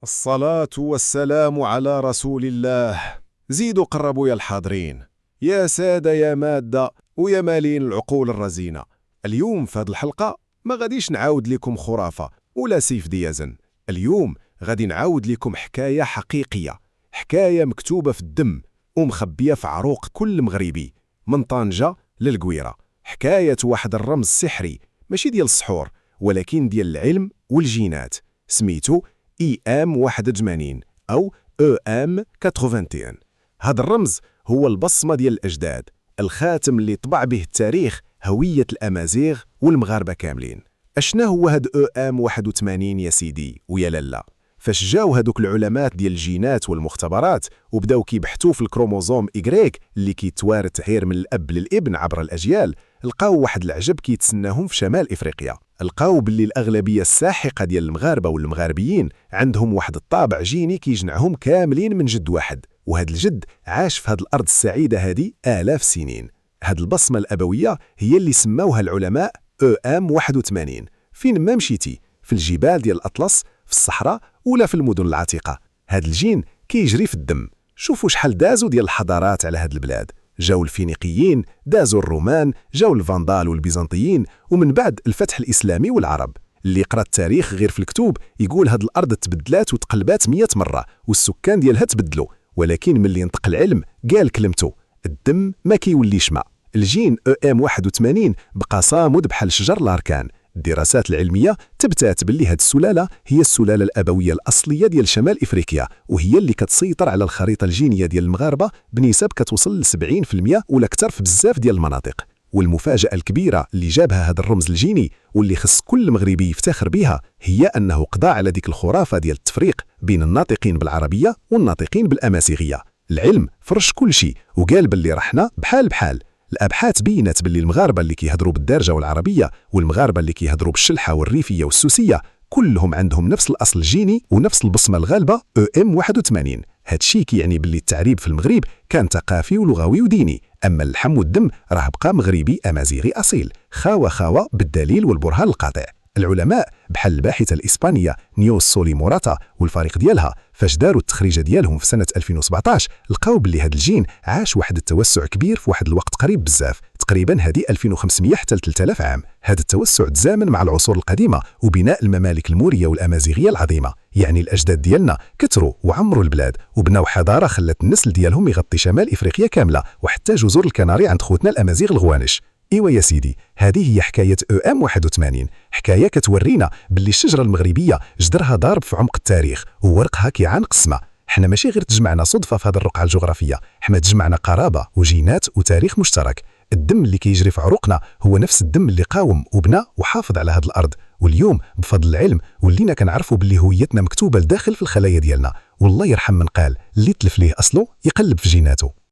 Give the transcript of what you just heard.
الصلاة والسلام على رسول الله. زيدوا قربوا يا الحاضرين، يا سادة يا مادة ويا مالين العقول الرزينة. اليوم في هذه الحلقة ما غاديش نعاود لكم خرافة ولا سيف ديازن. اليوم غادي نعاود لكم حكاية حقيقية، حكاية مكتوبة في الدم ومخبية في عروق كل مغربي من طنجة للقويرة. حكاية واحد الرمز سحري، ماشي ديال السحور ولكن ديال العلم والجينات، سميتو EM 81 أو EM 81. هذا الرمز هو البصمة ديال الأجداد، الخاتم اللي طبع به التاريخ، هوية الأمازيغ والمغاربة كاملين. أشنا هو هاد EM 81 يا سيدي ويا لالا؟ فاش جاو هادوك العلماء ديال الجينات والمختبرات وبداو كيبحثوا في الكروموزوم إيكغيك اللي كيتوارث غير من الأب للابن عبر الأجيال، لقاو واحد العجب كيتسناهم في شمال إفريقيا. لقاو باللي الأغلبية الساحقة ديال المغاربة والمغاربيين عندهم واحد الطابع جيني كيجمعهم كاملين من جد واحد، وهذا الجد عاش في هذه الأرض السعيدة هذه آلاف سنين. هذه البصمة الأبوية هي اللي سموها العلماء EM 81. فين ما مشيتي، في الجبال ديال الأطلس، في الصحراء ولا في المدن العتيقة، هذا الجين كيجري في الدم. شوفوا شحال دازوا ديال الحضارات على هذه البلاد. جاو الفينيقيين، دازوا الرومان، جاو الفاندال والبيزنطيين، ومن بعد الفتح الإسلامي والعرب. اللي قرأ التاريخ غير في الكتب يقول هاد الأرض تبدلات وتقلبات 100 مرة والسكان ديالها تبدلوا، ولكن ملي ينطق العلم قال كلمته، الدم ما كيوليش ماء. الجين EM 81 بقى صامد بحال شجر الأركان. الدراسات العلمية تبتات باللي هاد السلالة هي السلالة الأبوية الأصلية ديال شمال إفريقيا، وهي اللي كتسيطر على الخريطة الجينية ديال المغاربة بنسب كتوصل ل 70% ولا أكثر في بزاف ديال المناطق. والمفاجأة الكبيرة اللي جابها هذا الرمز الجيني واللي خص كل مغربي يفتخر بها هي أنه قضى على ديك الخرافة ديال التفريق بين الناطقين بالعربية والناطقين بالأمازيغية. العلم فرش كل شيء وقال باللي رحنا بحال بحال. الأبحاث بينت باللي المغاربة اللي كيهضروا بالدارجة والعربية والمغاربة اللي كيهضروا بالشلحة والريفية والسوسية كلهم عندهم نفس الأصل الجيني ونفس البصمة الغالبة EM 81. هادشي كيعني باللي التعريب في المغرب كان ثقافي ولغوي وديني، أما اللحم والدم راه بقى مغربي أمازيغي أصيل، خاوة بالدليل والبرهان القاطع. العلماء بحال الباحثة الإسبانية نيوس سولي موراتا والفريق ديالها فاش داروا التخريجة ديالهم في سنة 2017 لقاو باللي هذا الجين عاش واحد التوسع كبير في واحد الوقت قريب بزاف، تقريبا هذه 2500 حتى 3000 عام. هذا التوسع تزامن مع العصور القديمة وبناء الممالك المورية والأمازيغية العظيمة، يعني الأجداد ديالنا كثروا وعمروا البلاد وبناو حضارة خلت النسل ديالهم يغطي شمال إفريقيا كاملة وحتى جزر الكناري عند خوتنا الأمازيغ الغوانش. إيوا يا سيدي، هذه هي حكاية EM 81، حكاية كتورينا باللي الشجرة المغربية جدرها ضارب في عمق التاريخ وورقها كيعانق السما. حنا ماشي غير تجمعنا صدفة في هذه الرقعة الجغرافية، حنا تجمعنا قرابة وجينات وتاريخ مشترك. الدم اللي كيجري في عروقنا هو نفس الدم اللي قاوم وبنى وحافظ على هذه الأرض، واليوم بفضل العلم ولينا كنعرفوا باللي هويتنا مكتوبة لداخل في الخلايا ديالنا. والله يرحم من قال اللي تلف ليه أصله يقلب في جيناته.